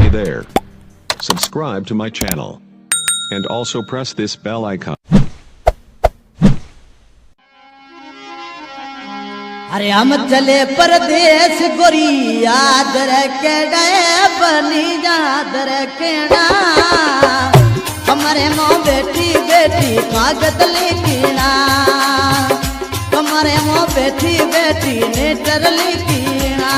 Hey there. Subscribe to my channel. And also press this bell icon. अरे हम चले परदेश गोरी याद रखेड़ा बनी याद रखेड़ा हमारे माँ बेटी बेटी कागज लिखना हमारे माँ बेटी बेटी लेटर लिखना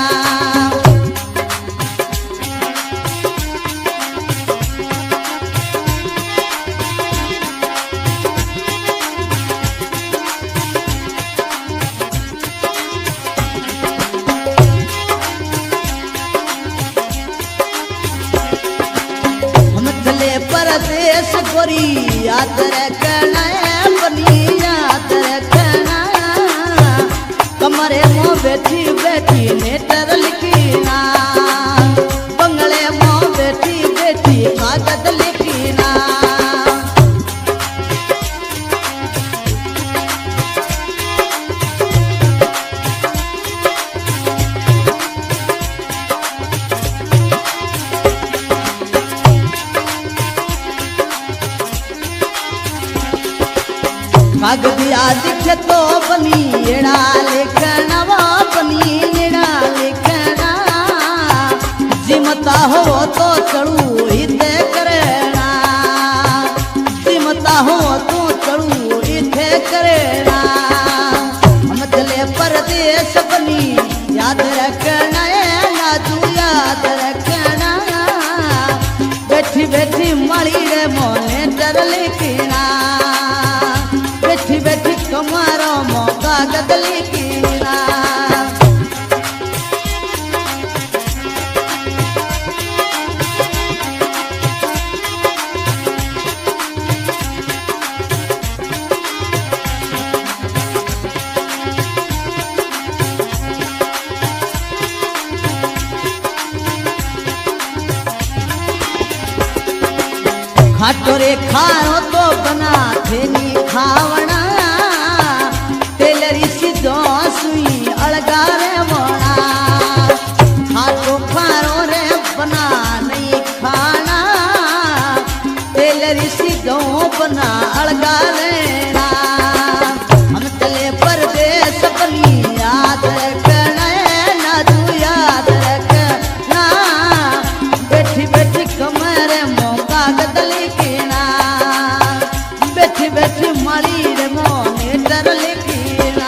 परदेश गोरी याद रखना बनी याद रखना कमरे मों बेटी बेटी लेटर लिखना बंगले मों बेटी बेटी कागज लिखना कागदिया दिखे तो बनी एड़ा लिखना वो बनी एड़ा लिखना जिमता हो तो चढ़ू इथे करना जिमता हो तो चढ़ू इथे करना हम चले परदेश बनी याद रखना नाजू याद रखना बैठी बैठी मड़ी रे मोने डर लिखना बैठी बैठी कमारो मौका गदली कीना खाटो रे खाओ तो बना थेनी खावना तेलरी सीधो सुई अलगा रे मोना खाटो खारो रे बना नहीं खाना तेलरी सीधो बना अलगा लेना हम चले परदेश बनी याद रखना नाजू याद रखना बैठी बैठी कमरे मौका गदली बैठी बैठी मारी रे मोने डर लिखना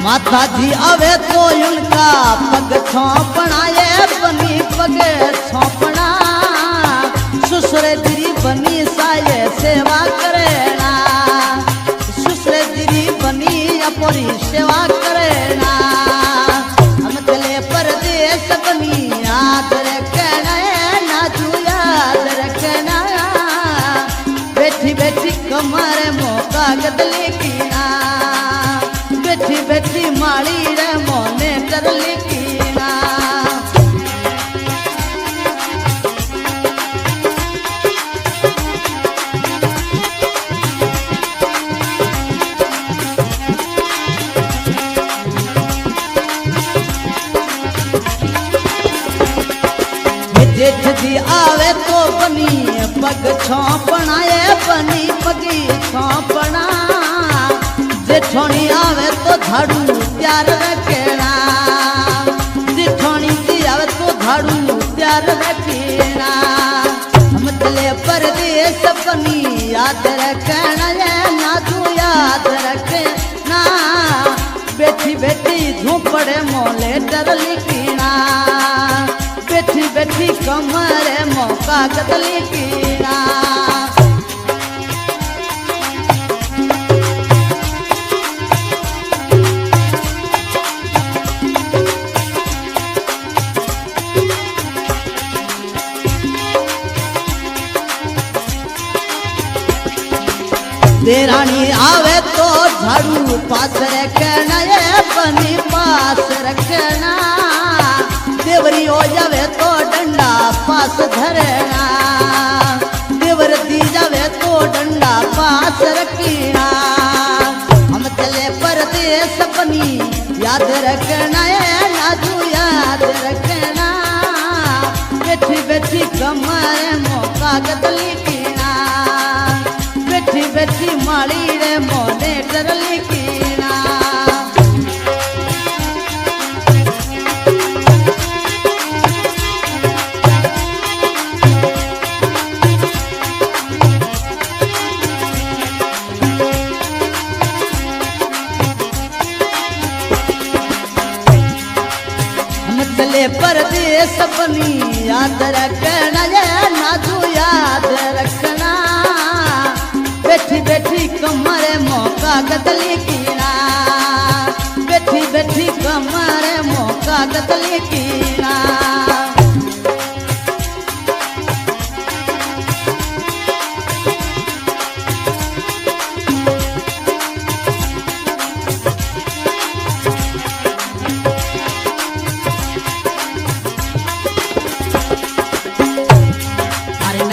माता जी आवे तो उनका पग छोपना ये बनी पग छोपना सुसरे दिरी बनी साये सेवा करेना सुसरे दिरी बनी अपनी सेवा करेना हम चले परदेश बनी याद रखना नाजू याद रखना बैठी बैठी कमरे मौका गदली कीना बैठी बैठी माड़ी रे मोने कर लिखना जेठ जी आवे तो बनी पग छोपना ये बनी पगी छोपना जेठोनी आवे तो झाड़ू प्यार रखना जेठोनी जी आवे तो झाड़ू प्यार रखना हम चले परदेश बनी याद रखना ये नाजू याद रखना बैठी बैठी झोपड़े मोले डर लिखना बैठी बैठी कमरे मौका गदली कीना देरानी आवे तो झाड़ू पास रखना ये बनी पास रखना देवरी देवरियो जावे तो डंडा पास धरना, देवर दी जावे तो डंडा पास रखना। हम चले परदेस बनी याद रखना है नाजू याद रखना, बैठी बैठी कमरे मौका गदली कीना, बैठी बैठी माड़ी रे मोने डरली कीना। चले परदेस बनी याद रखना ये नाजू याद रखना, बैठी बैठी कमरे मौका गदली कीना, बैठी बैठी कमरे मौका गदली कीना।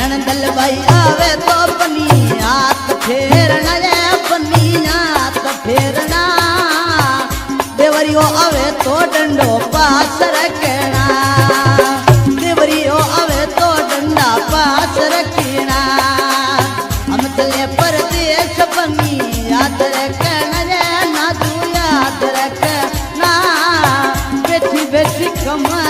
नंदल भाई आवे तो बनी हाथ फेरना ये बनी हाथ फेरना, देवरियो आवे तो डंडो पास रखना, देवरियो आवे तो डंडा पास रखना। हम चले परदेस बनी याद रखना ये नाजू याद रखना, बैठी बैठी कमर